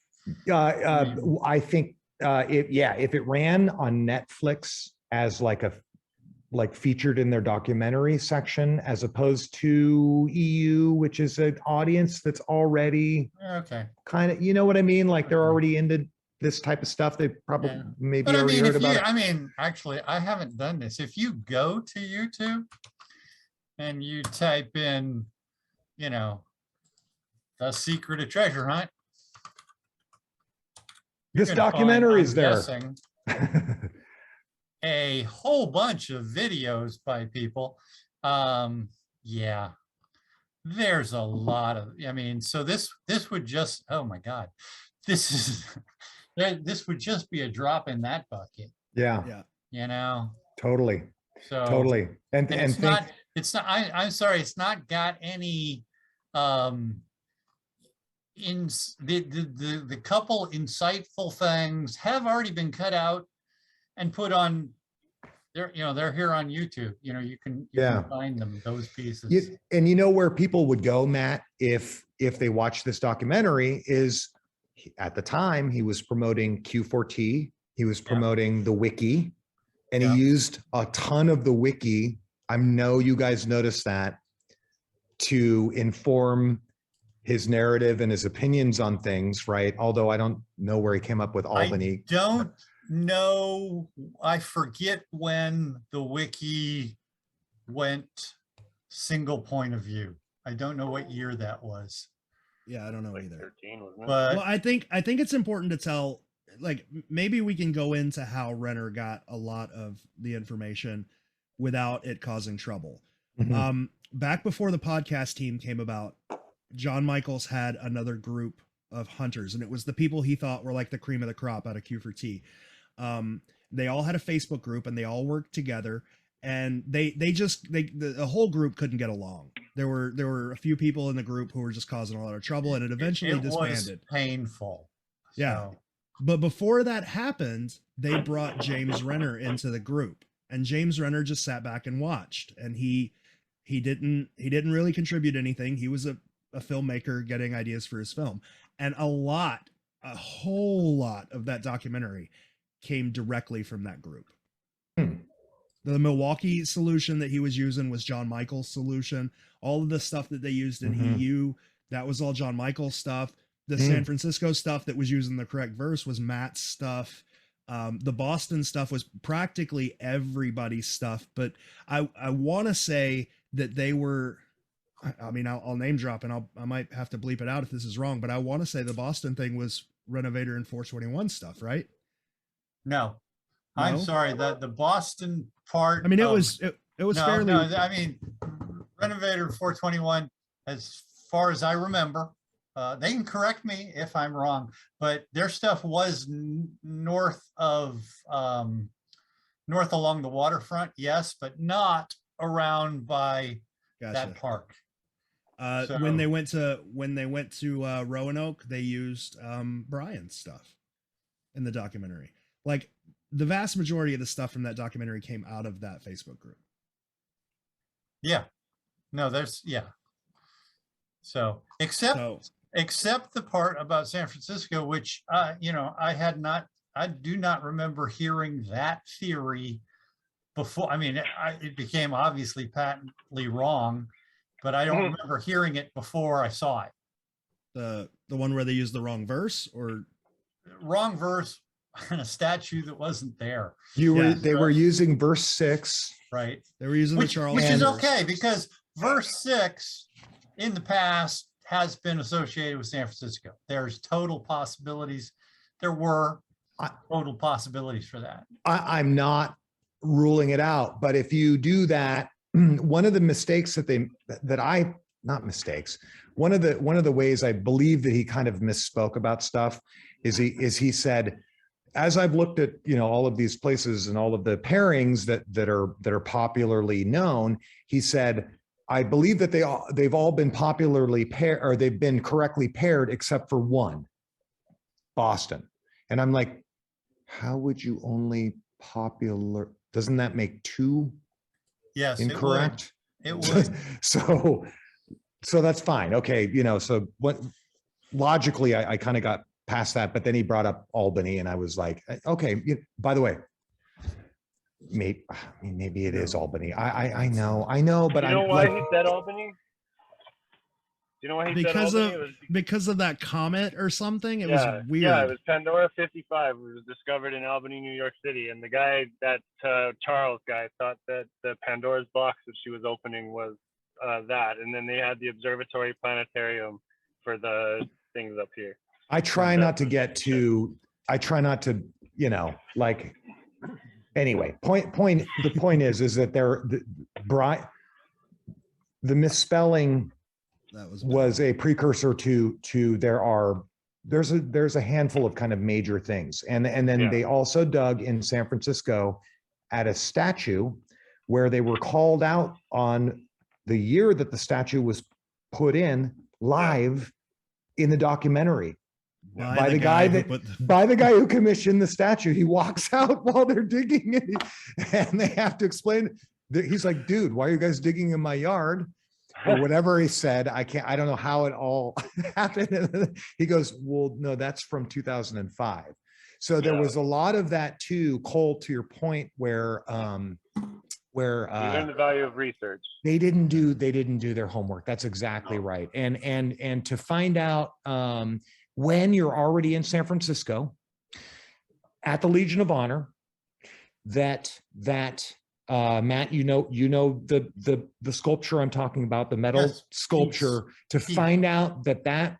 I think if it ran on Netflix as like featured in their documentary section, as opposed to EU, which is an audience that's already Okay. kind of, you know what I mean? Like they're already into this type of stuff. They probably Yeah. maybe But I already mean, heard if about you, it. I mean, actually, I haven't done this. If you go to YouTube and you type in, The Secret of Treasure Hunt. you're This gonna find, documentary is I'm there. guessing, a whole bunch of videos by people. Yeah, there's a lot of, I mean, so this would just, oh my God, this would just be a drop in that bucket, Yeah, Yeah. totally. So Totally. And it's think, not, I'm sorry, it's not got any, in the couple insightful things have already been cut out and put on, they're here on YouTube, you can find them, those pieces. and you know where people would go, Matt, if they watch this documentary, is at the time he was promoting Q4T, he was promoting the wiki, and he used a ton of the wiki. I know you guys noticed that, to inform his narrative and his opinions on things, right? Although I don't know where he came up with Albany. I don't know. I forget when the wiki went single point of view. I don't know what year that was. Yeah, I don't know Like either. 13, wasn't it? But Well, I think it's important to tell, like, maybe we can go into how Renner got a lot of the information without it causing trouble. Mhm. Back before the podcast team came about, John Michaels had another group of hunters, and it was the people he thought were like the cream of the crop out of Q for T. They all had a Facebook group and they all worked together, and the whole group couldn't get along. There were a few people in the group who were just causing a lot of trouble, and it eventually disbanded. Was painful. Yeah. So. But before that happened, they brought James Renner into the group, and James Renner just sat back and watched, and he didn't really contribute anything. He was a filmmaker getting ideas for his film, and a whole lot of that documentary came directly from that group. The Milwaukee solution that he was using was John Michael's solution. All of the stuff that they used in EU, that was all John Michael's stuff. The San Francisco stuff that was using the correct verse was Matt's stuff. The Boston stuff was practically everybody's stuff. But I want to say that they were, I mean, I'll name drop, and I might have to bleep it out if this is wrong, but I want to say the Boston thing was Renovator and 421 stuff, right? No, I'm sorry. The Boston part. I mean, it was fairly. No, I mean, Renovator 421, as far as I remember, they can correct me if I'm wrong, but their stuff was north along the waterfront, yes, but not around by that park. When they went to Roanoke, they used Bryon's stuff in the documentary. Like, the vast majority of the stuff from that documentary came out of that Facebook group. Yeah. No, So except the part about San Francisco, which I do not remember hearing that theory before. I mean, it became obviously patently wrong, but I don't remember hearing it before I saw it. The one where they used the wrong verse, or wrong verse and a statue that wasn't there. They were using verse 6. Right. They were using the Charles. Which is okay, because verse 6 in the past has been associated with San Francisco. There's total possibilities. There were total possibilities for that. I'm not ruling it out, but if you do that, one of the mistakes one of the ways I believe that he kind of misspoke about stuff is he said, as I've looked at, all of these places and all of the pairings that are popularly known, he said, I believe that they've all been popularly paired, or they've been correctly paired except for one, Boston. And I'm like, how would you only popular? Doesn't that make two? Yes, incorrect? It would. So that's fine. Okay. So what logically I kind of got past that, but then he brought up Albany and I was like, okay, by the way, maybe it is Albany. I know, but you know why he said Albany? Do you know why he said Albany? Because of that comet or something. It was weird. Yeah, it was Pandora 55. It was discovered in Albany, New York City, and the guy, that Charles guy, thought that the Pandora's box that she was opening was that, and then they had the observatory planetarium for the things up here. I try not to, anyway, the point is that the misspelling was a precursor to there's a handful of kind of major things. And then they also dug in San Francisco at a statue where they were called out on the year that the statue was put in live in the documentary. By the guy who commissioned the statue. He walks out while they're digging it, and they have to explain. He's like, dude, why are you guys digging in my yard? Or whatever he said. I don't know how it all happened. He goes, well, no, that's from 2005. So there was a lot of that too, Cole, to your point, where you learn the value of research. They didn't do their homework. That's exactly right. And to find out when you're already in San Francisco at the Legion of Honor, that Matt, the sculpture I'm talking about, the metal sculpture, to find out that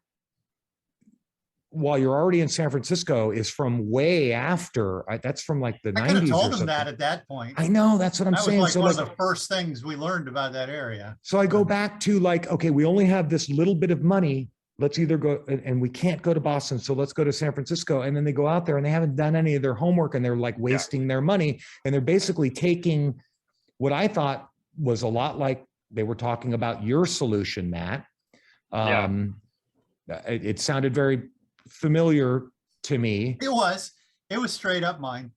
while you're already in San Francisco is from way after, that's from like the 90s. I could have told or him something. that at that point. I know, that's what I'm saying. That was so one of the first things we learned about that area. So I go back to like, okay, we only have this little bit of money let's either go, and we can't go to Boston, so let's go to San Francisco. And then they go out there and they haven't done any of their homework and they're like wasting their money. And they're basically taking what I thought was a lot like they were talking about your solution, Matt. It sounded very familiar to me. It was straight up mine.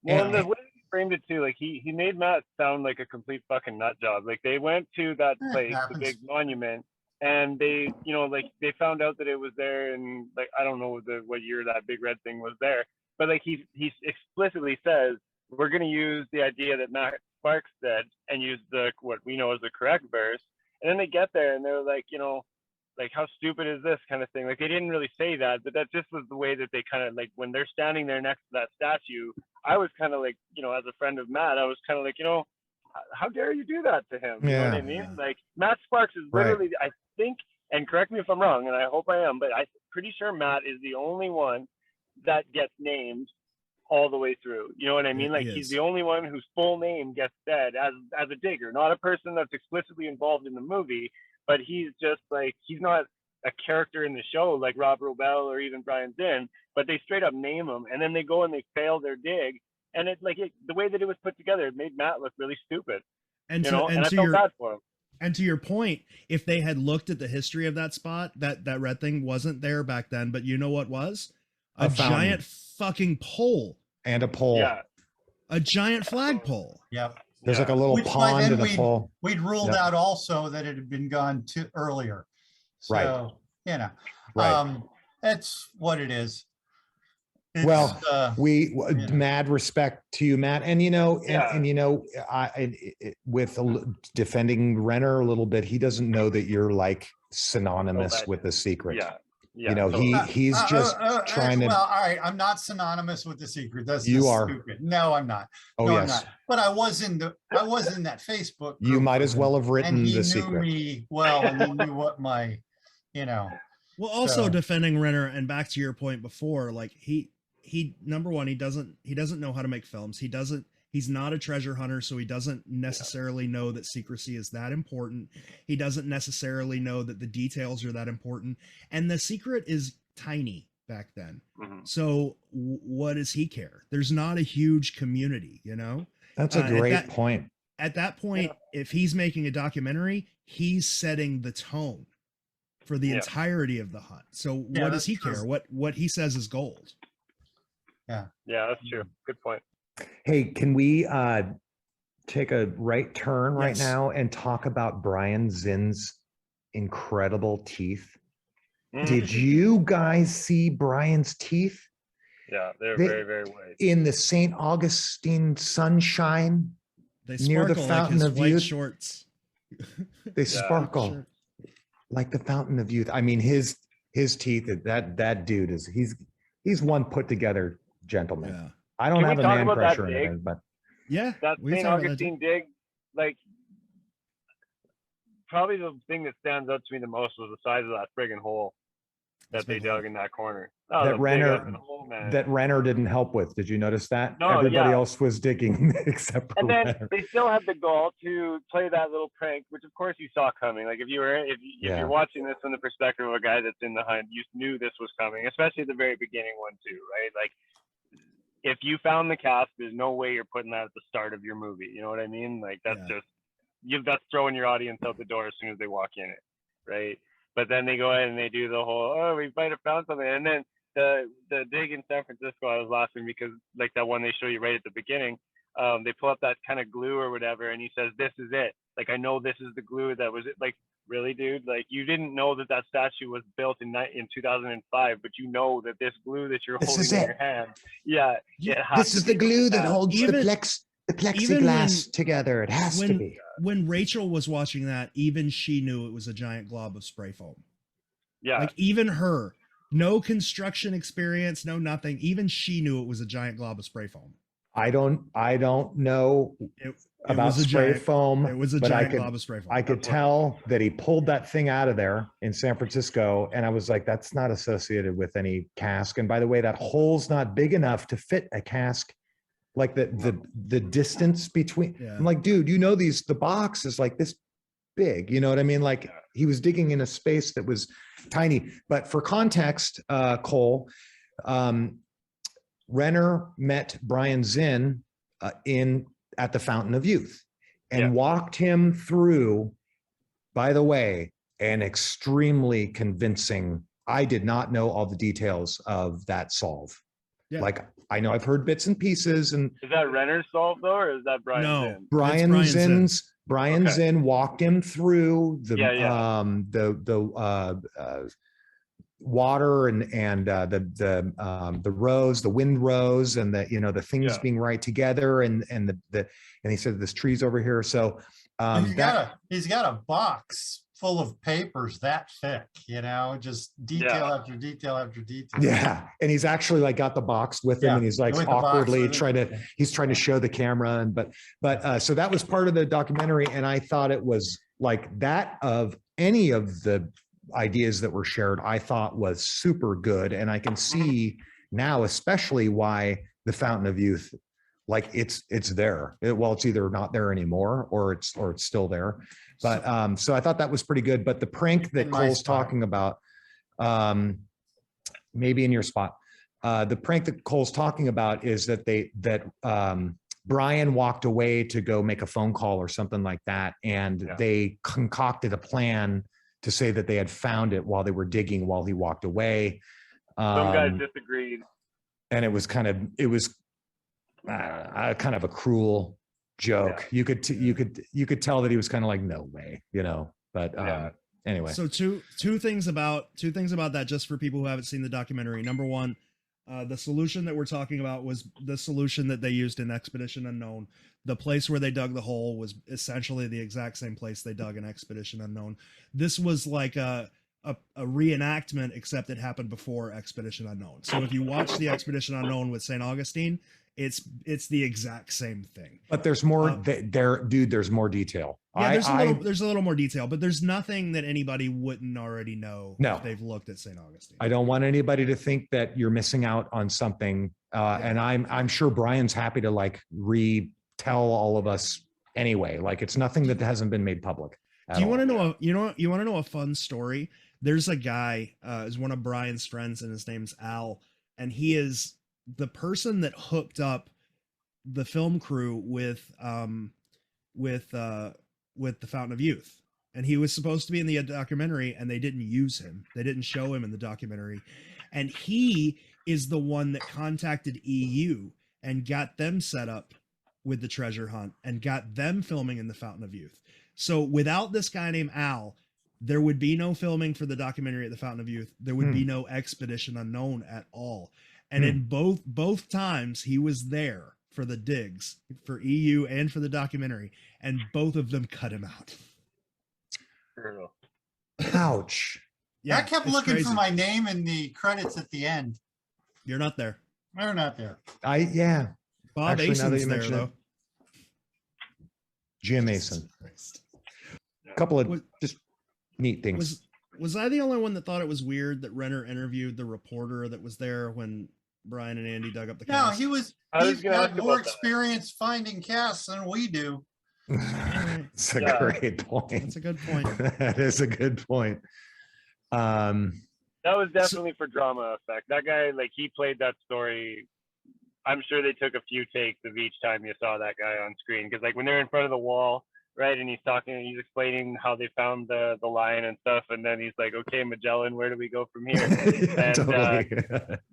Well, and the way he framed it too, like he made Matt sound like a complete fucking nut job. Like they went to that place, the big monument, and they, you know, like they found out that it was there, and like I don't know what year that big red thing was there, but like he explicitly says we're gonna use the idea that Matt Sparks said and use what we know as the correct verse, and then they get there and they're like, you know, like how stupid is this kind of thing. Like they didn't really say that, but that just was the way that they kind of like when they're standing there next to that statue. I was kind of like, you know, as a friend of Matt, I was kind of like, you know, how dare you do that to him? You know what I mean? Like Matt Sparks is literally, I think, and correct me if I'm wrong, and I hope I am, but I'm pretty sure Matt is the only one that gets named all the way through. You know what I mean? Like he's the only one whose full name gets said as a digger, not a person that's explicitly involved in the movie, but he's just like, he's not a character in the show like Robel or even Bryon Zinn, but they straight up name him, and then they go and they fail their dig, and the way that it was put together, it made Matt look really stupid. And I felt bad for him. And to your point, if they had looked at the history of that spot, that red thing wasn't there back then, but you know what was? A giant fucking pole. And a pole. Yeah. A giant flagpole. Yep. There's like a little pond and a pole. We'd ruled out also that it had been gone too earlier. So, you know, that's what it is. It's, mad respect to you, Matt. And, you know, and you know, with defending Renner a little bit, he doesn't know that you're like synonymous with the secret. Yeah. You know, he's just trying to. Well, all right, I'm not synonymous with the secret. That's you are. Stupid. No, I'm not. Oh, no, yes. I'm not. But I was in that Facebook group. You might as well have written the secret. And he knew me well, and he knew what my, you know. Well, also defending Renner, and back to your point before, like he number one, he doesn't know how to make films. He's not a treasure hunter, so he doesn't necessarily know that secrecy is that important. He doesn't necessarily know that the details are that important. And the secret is tiny back then. Mm-hmm. So what does he care? There's not a huge community, you know? That's a great point. At that point, if he's making a documentary, he's setting the tone for the entirety of the hunt. So what does he care? What he says is gold. Yeah. Yeah, that's true. Good point. Hey, can we take a right turn right now and talk about Bryon Zinn's incredible teeth? Did you guys see Bryon's teeth? Yeah, they're very, very white. In the St. Augustine sunshine, they near the Fountain like his of white Youth. Shorts. They sparkle like the Fountain of Youth. I mean, his teeth. That dude he's one put together gentleman. Yeah. I don't have a man crush or anything, but that St. Augustine dig, like probably the thing that stands out to me the most was the size of that friggin' hole that they dug in that corner. That Renner didn't help with. Did you notice that? No, everybody else was digging except for And then Renner. they still had the gall to play that little prank, which of course you saw coming. Like if you're watching this from the perspective of a guy that's in the hunt, you knew this was coming, especially the very beginning one too, right? Like if you found the cast, there's no way you're putting that at the start of your movie. You know what I mean? Like that's that's throwing your audience out the door as soon as they walk in it, right? But then they go ahead and they do the whole, we might have found something. And then the dig in San Francisco, I was laughing because like that one they show you right at the beginning, they pull up that kind of glue or whatever, and he says, "This is it. Like I know this is the glue that was it." Like really, dude? Like you didn't know that statue was built in 2005, but you know that this glue that you're holding in your hand, this is the glue that holds the plexiglass together. It has to be. When Rachel was watching that, even she knew it was a giant glob of spray foam. Yeah. Like even her, no construction experience, no nothing. Even she knew it was a giant glob of spray foam. I don't know about spray foam. It was a giant glob of spray foam. I could tell that he pulled that thing out of there in San Francisco, and I was like, that's not associated with any cask. And by the way, that hole's not big enough to fit a cask. Like the distance between, I'm like, dude, you know, the box is like this big. You know what I mean? Like he was digging in a space that was tiny. But for context, Cole, Renner met Bryon Zinn at the Fountain of Youth and walked him through, by the way, an extremely convincing. I did not know all the details of that solve. Yeah. Like I know I've heard bits and pieces. And is that Renner's solve though, or is that Bryon Zinn? Bryon Zinn walked him through the water and the rows, the wind rows, and the things being right together, and he said this tree's over here. So he's got a box full of papers that thick, just detail after detail after detail. Yeah, and he's actually like got the box with him, and he's like awkwardly trying to show the camera, and but so that was part of the documentary, and I thought it was like that of any of the ideas that were shared, I thought was super good, and I can see now especially why the Fountain of Youth, like it's there. It's either not there anymore or it's still there. But so I thought that was pretty good. But the prank that Cole's talking about, maybe in your spot, the prank that Cole's talking about is that Bryon walked away to go make a phone call or something like that, and they concocted a plan to say that they had found it while they were digging while he walked away. Some guys disagreed, and it was kind of a cruel joke. You could tell that he was kind of like, no way, but anyway. So two things about that, just for people who haven't seen the documentary. Number one, the solution that we're talking about was the solution that they used in Expedition Unknown. The place where they dug the hole was essentially the exact same place they dug in Expedition Unknown. This was like a reenactment, except it happened before Expedition Unknown. So if you watch the Expedition Unknown with St. Augustine, it's the exact same thing. But there's more there's more detail. Yeah, there's a little more detail, but there's nothing that anybody wouldn't already know if they've looked at St. Augustine. I don't want anybody to think that you're missing out on something. And I'm sure Bryan's happy to like retell all of us anyway. Like it's nothing that hasn't been made public. Do you want to know you want to know a fun story? There's a guy, is one of Bryan's friends, and his name's Al, and he is the person that hooked up the film crew with the Fountain of Youth. And he was supposed to be in the documentary, and they didn't use him. They didn't show him in the documentary. And he is the one that contacted EU and got them set up with the treasure hunt and got them filming in the Fountain of Youth. So without this guy named Al, there would be no filming for the documentary at the Fountain of Youth. There would be no Expedition Unknown at all. And in both times he was there for the digs for EU and for the documentary, and both of them cut him out. Ouch. Yeah, I kept looking for my name in the credits at the end. You're not there. We're not there. Bob Ason's there though. Jim Ason. A couple of just neat things. Was I the only one that thought it was weird that Renner interviewed the reporter that was there when Bryon and Andy dug up the cast? No, he's got more experience finding casts than we do. That's a great point. That's a good point. That is a good point. That was definitely for drama effect. That guy, like, he played that story. I'm sure they took a few takes of each time you saw that guy on screen, because like when they're in front of the wall, right, and he's explaining how they found the lion and stuff, and then he's like, okay, Magellan, where do we go from here? And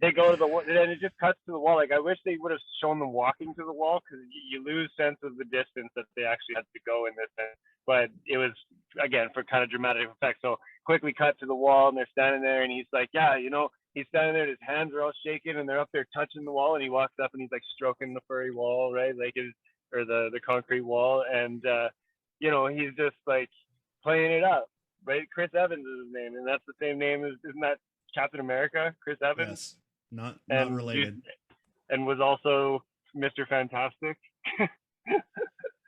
they go to the wall, and then it just cuts to the wall. Like, I wish they would have shown them walking to the wall, because you lose sense of the distance that they actually had to go in this thing. But it was, again, for kind of dramatic effect. So quickly cut to the wall, and they're standing there, and he's like, he's standing there, and his hands are all shaking, and they're up there touching the wall, and he walks up and he's like stroking the furry wall, right? Like the concrete wall, and he's just like playing it up, right? Chris Evans is his name, and that's the same name as, isn't that Captain America, Chris Evans? Yes, not related. And was also Mr. Fantastic.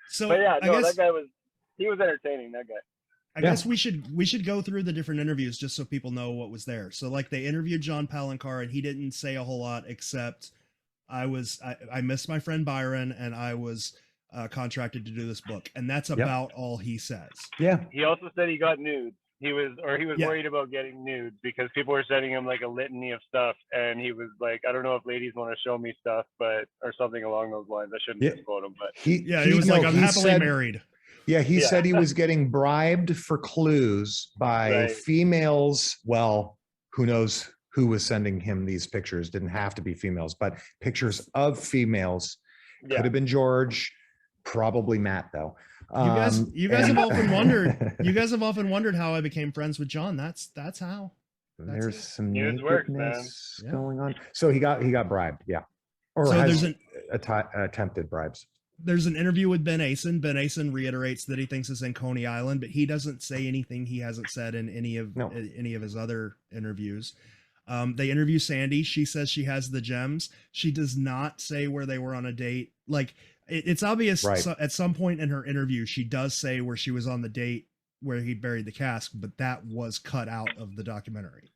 So but yeah, that guy was entertaining, that guy. I guess we should go through the different interviews just so people know what was there. So like they interviewed John Palencar, and he didn't say a whole lot except I missed my friend Byron, and I was contracted to do this book, and that's about all he says. Yeah. He also said he got nudes. He was Yeah. worried about getting nudes because people were sending him like a litany of stuff, and he was like, I don't know if ladies want to show me stuff, but or something along those lines. I shouldn't Yeah. misquote him, but He was like, I'm happily married. Yeah, he Yeah. said he was getting bribed for clues by Right. females. Well, who knows who was sending him these pictures? Didn't have to be females, but pictures of females. yeah, Could have been George, probably Matt though. You guys have often wondered. You guys have often wondered how I became friends with John. That's how. There's it. some News works, nakedness man. going on. So he got bribed, yeah, or So has there's attempted bribes. There's an interview with Ben Asen. Ben Asen reiterates that he thinks it's in Coney Island, but he doesn't say anything he hasn't said in any of his other interviews. They interview Sandy. She says she has the gems. She does not say where they were on a date. Like it's obvious at some point in her interview, she does say where she was on the date where he buried the cask, but that was cut out of the documentary.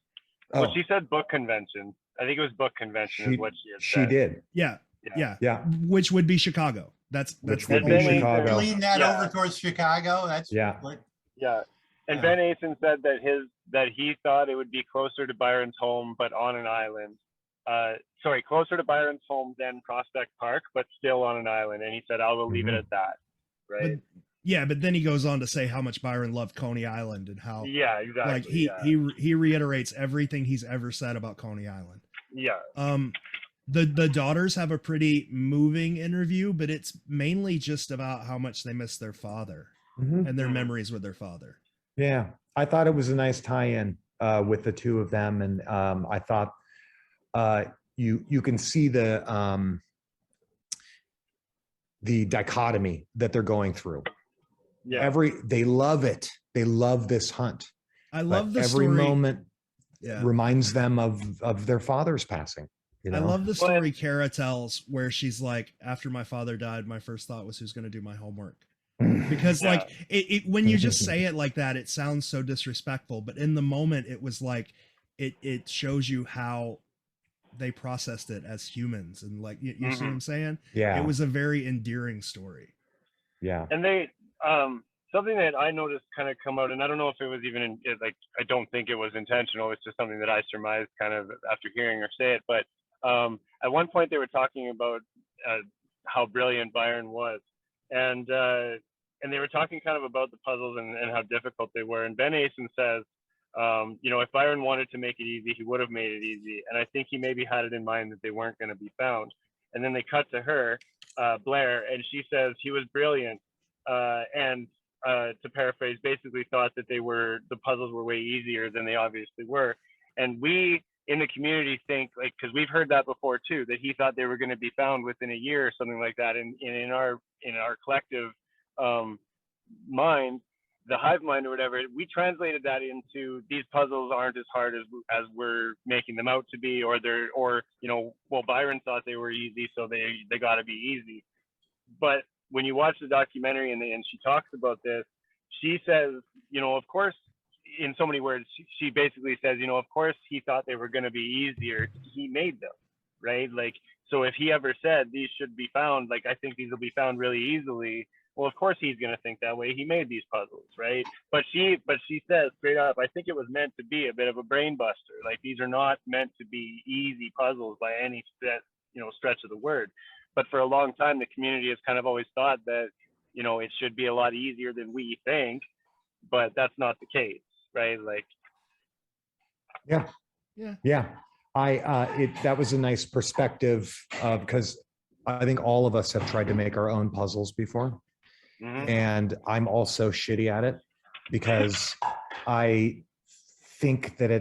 Well, she said book convention. I think it was book convention is what she had She said. did. Yeah. Which would be Chicago. That's Which the would be only- Chicago. Lean that Yeah. over towards Chicago. That's Yeah. like, Yeah. And Yeah. Ben Asen said that he thought it would be closer to Byron's home, but on an island. Sorry, closer to Byron's home than Prospect Park, but still on an island. And he said, I will leave it at that. Right. But then he goes on to say how much Byron loved Coney Island and how Yeah, exactly. like he reiterates everything he's ever said about Coney Island. Yeah. The daughters have a pretty moving interview, but it's mainly just about how much they miss their father and their memories with their father. Yeah, I thought it was a nice tie-in with the two of them, and I thought you can see the dichotomy that they're going through. Yeah. They love it. They love this hunt. I love the every story. moment Yeah. reminds them of their father's passing. You know? I love the story Kara tells where she's like, after my father died, my first thought was who's going to do my homework. Because like it when you just say it like that, it sounds so disrespectful, but in the moment it was like it shows you how they processed it as humans, and like you see what I'm saying? Yeah. It was a very endearing story. Yeah. And they something that I noticed kind of come out, and I don't know if it was even like, I don't think it was intentional. It's just something that I surmised kind of after hearing her say it. But at one point they were talking about how brilliant Byron was, and they were talking kind of about the puzzles and how difficult they were. And Ben Asen says, if Byron wanted to make it easy, he would have made it easy. And I think he maybe had it in mind that they weren't going to be found. And then they cut to her, Blair, and she says he was brilliant. And to paraphrase, basically thought that the puzzles were way easier than they obviously were. And we in the community think, like, because we've heard that before too, that he thought they were going to be found within a year or something like that. And in our collective mind, the hive mind or whatever, we translated that into these puzzles aren't as hard as we're making them out to be, or Byron thought they were easy, so they got to be easy. But when you watch the documentary and she talks about this, she says, of course, in so many words, she basically says, of course he thought they were going to be easier. He made them, right? Like, so if he ever said these should be found, like, I think these will be found really easily. Well, of course he's going to think that way. He made these puzzles, right? But she says straight up, I think it was meant to be a bit of a brain buster. Like, these are not meant to be easy puzzles by any stretch of the word. But for a long time, the community has kind of always thought that, it should be a lot easier than we think, but that's not the case, right? Like, Yeah. That was a nice perspective because I think all of us have tried to make our own puzzles before. And I'm also shitty at it because I think that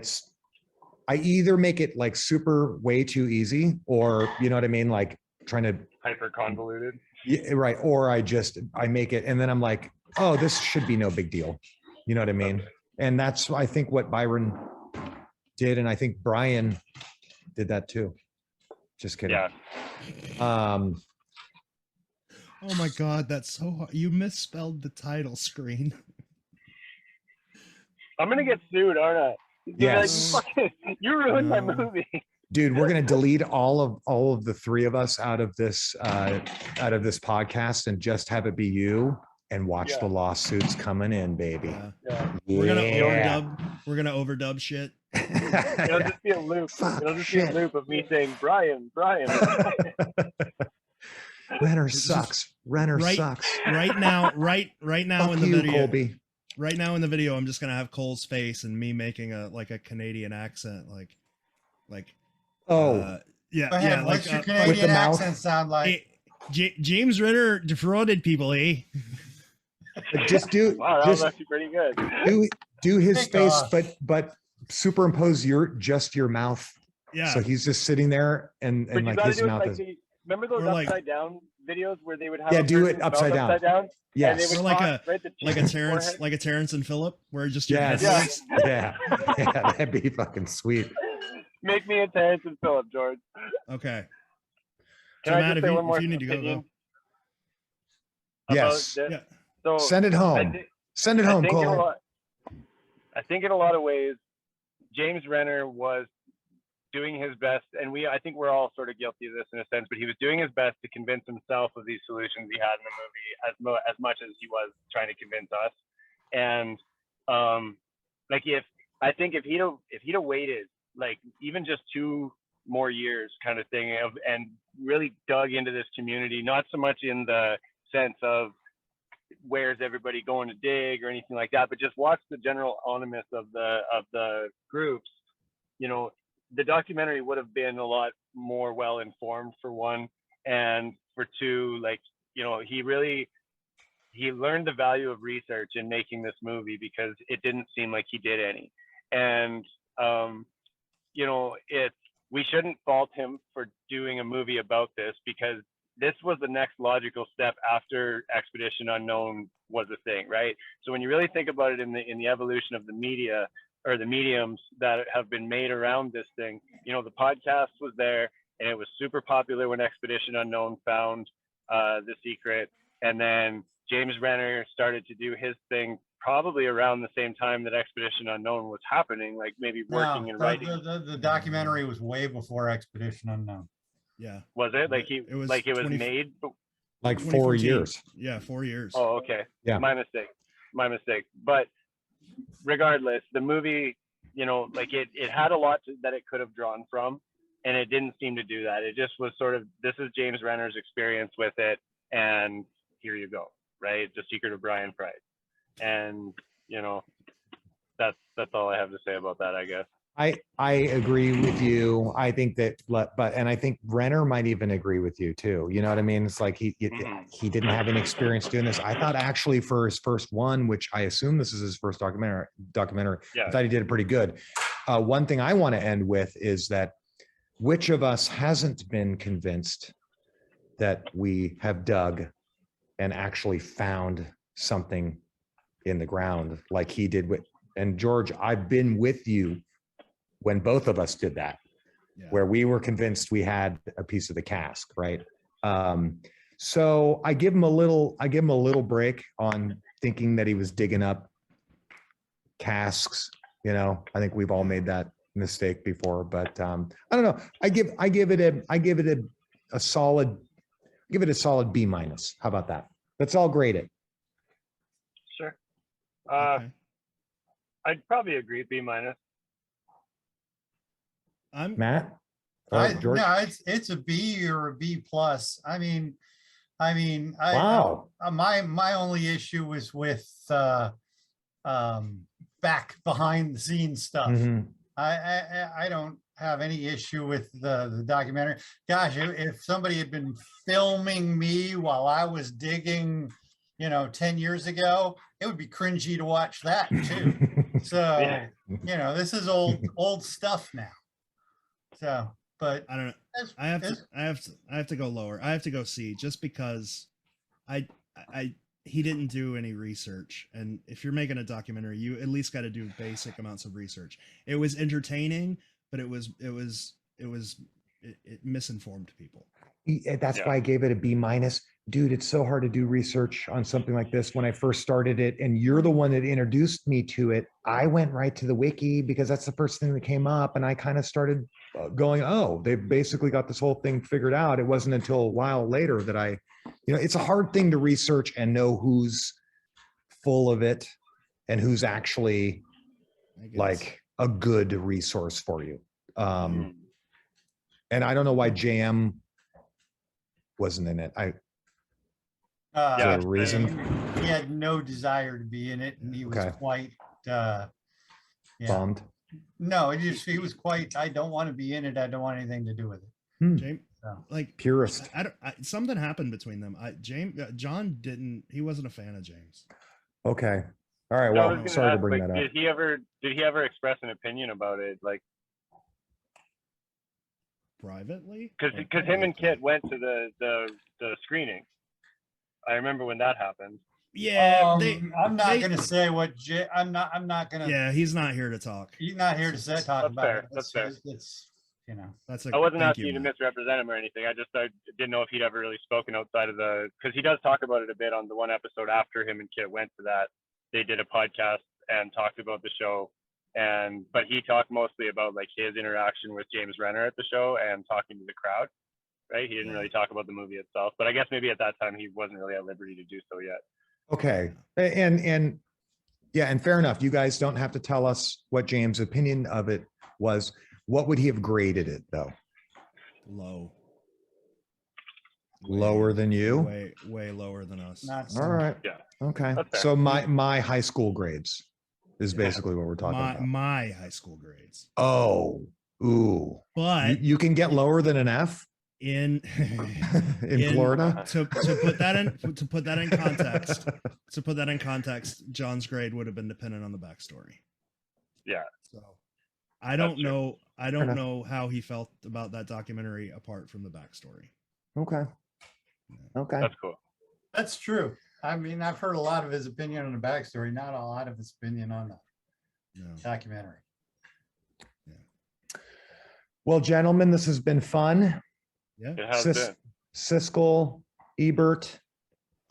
I either make it like super way too easy, or you know what I mean? Like trying to hyper convoluted. Yeah, right. Or I make it and then I'm like, oh, this should be no big deal. You know what I mean? And that's, I think, what Byron did. And I think Bryon did that too. Just kidding. Yeah. Oh my God, that's so hard. You misspelled the title screen. I'm going to get sued, aren't I? Yes. Like, you ruined my movie. Dude, we're gonna delete all of the three of us out of this podcast and just have it be you and watch Yeah. the lawsuits coming in, baby. Yeah. Yeah. We're gonna Yeah. overdub shit. It'll just be a loop. Fuck, It'll just be a shit. loop of me saying, Bryon. Renner It's just sucks. Renner right- sucks. Right now Fuck in the you, video. Colby. Right now in the video, I'm just gonna have Cole's face and me making a Canadian accent, like Oh, yeah, Go ahead. yeah, What's like your with Canadian the mouth? accent sound like? James Renner defrauded people, eh? just do Wow, that was just actually pretty good. do his Take face, off. but superimpose your mouth. Yeah, So he's just sitting there and But you like gotta his do it mouth like is remember those Or like- upside down videos where they would have Yeah, a do it person spelled upside down. upside down? And they yes. would Or like talk right the like a cheek, Terrence, forehead. like a Terrence and Phillip, where just your head Yes. moves. Yeah. Yeah, that'd be fucking sweet. Make me a Terrence and Phillip, George. Okay. Can So I Matt, just say one if more you need to go, opinion go. about Yes. this? Yeah. So Send it I, home. thi- Send it I home, think in a Cole. lot, I think in a lot of ways, James Renner was doing his best, and I think we're all sort of guilty of this in a sense, but he was doing his best to convince himself of these solutions he had in the movie as much as he was trying to convince us. And like if he'd have waited like even just 2 more years kind of thing and really dug into this community, not so much in the sense of where's everybody going to dig or anything like that, but just watch the general animus of the groups, you know, the documentary would have been a lot more well informed, for one, and for two, like, you know, he learned the value of research in making this movie because it didn't seem like he did any. And you know, we shouldn't fault him for doing a movie about this, because this was the next logical step after Expedition Unknown was a thing, right? So when you really think about it in the evolution of the media or the mediums that have been made around this thing, you know, the podcast was there and it was super popular when Expedition Unknown found The Secret. And then James Renner started to do his thing probably around the same time that Expedition Unknown was happening, like maybe working and writing. The documentary was way before Expedition Unknown. Yeah. Was it like It was it was 20 made? Like 4 2014. years. Yeah, 4 years. Oh, okay. Yeah. My mistake. But regardless, the movie, you know, like it had a lot that it could have drawn from, and it didn't seem to do that. It just was sort of, this is James Renner's experience with it, and here you go, right? The Secret of Byron Preiss. And, you know, that's all I have to say about that, I guess. I agree with you. I think that, and I think Renner might even agree with you too. You know what I mean? It's like he didn't have any experience doing this. I thought actually for his first one, which I assume this is his first documentary. Yeah. I thought he did it pretty good. One thing I want to end with is that which of us hasn't been convinced that we have dug and actually found something in the ground like he did with, and George, I've been with you when both of us did that, Yeah. where we were convinced we had a piece of the cask, right? So I give him a little break on thinking that he was digging up casks. You know, I think we've all made that mistake before, but I don't know. I give it a solid B minus. How about that? Let's all grade it. Sure. Okay. I'd probably agree, B minus. I'm Matt? George? No, it's a B or a B plus. I mean, Wow. my only issue was with back behind the scenes stuff. Mhm. I don't have any issue with the documentary. Gosh, if somebody had been filming me while I was digging, 10 years ago, it would be cringy to watch that too. So, Yeah. this is old stuff now. So, but I don't know. I have to go lower. I have to go C, just because he didn't do any research. And if you're making a documentary, you at least got to do basic amounts of research. It was entertaining, but it misinformed people. That's why I gave it a B minus, dude, it's so hard to do research on something like this when I first started it. And you're the one that introduced me to it. I went right to the wiki because that's the first thing that came up. And I kind of started going, oh, they basically got this whole thing figured out. It wasn't until a while later that it's a hard thing to research and know who's full of it and who's actually like a good resource for you. And I don't know why JM wasn't in it. Is there a reason? He had no desire to be in it, and he was Okay. quite Bummed. No, he was quite. I don't want to be in it. I don't want anything to do with it. James, So. like Purist. something happened between them. John didn't. He wasn't a fan of James. Okay. All right. I was Well, gonna sorry to ask, bring like, that up. did he ever express an opinion about it? Like, Privately, because him and Kit went to the screening. I remember when that happened. yeah, I'm not going to say what I'm not going to. Yeah, he's not here to talk. He's not here to talk That's about fair, it. that's fair. It's That's I wasn't thank asking you to Matt. misrepresent him or anything. I didn't know if he'd ever really spoken outside of because he does talk about it a bit on the one episode after him and Kit went to that. They did a podcast and talked about the show, but he talked mostly about like his interaction with James Renner at the show and talking to the crowd. Right? He didn't really talk about the movie itself, but I guess maybe at that time he wasn't really at liberty to do so yet. Okay. And yeah, and fair enough. You guys don't have to tell us what James' opinion of it was. What would he have graded it though? Low. Lower than you? Way lower than us. not. All right. Yeah. Okay. That's fair. So my high school grades is Yeah. basically what we're talking about. My high school grades. Oh, ooh. But You can get lower than an F in in Florida? to put that in context, John's grade would have been dependent on the backstory. Yeah. So I don't true. know. I don't enough. know how he felt about that documentary apart from the backstory. Okay. Okay. That's cool. That's true. I mean, I've heard a lot of his opinion on the backstory, not a lot of his opinion on the No. documentary. Well, gentlemen, this has been fun. Yeah. It has Sis- been. Siskel, Ebert,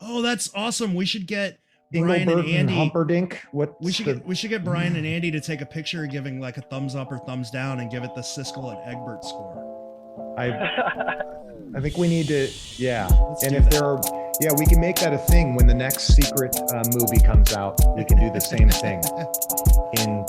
Oh, that's awesome. We should get Bryon Engelbert, and and Andy. Humperdinck. What We should get Bryon and Andy to take a picture giving like a thumbs up or thumbs down and give it the Siskel and Egbert score. I think we need to, yeah. Let's And do if that. there are, yeah, we can make that a thing when the next secret movie comes out. We can do the same thing in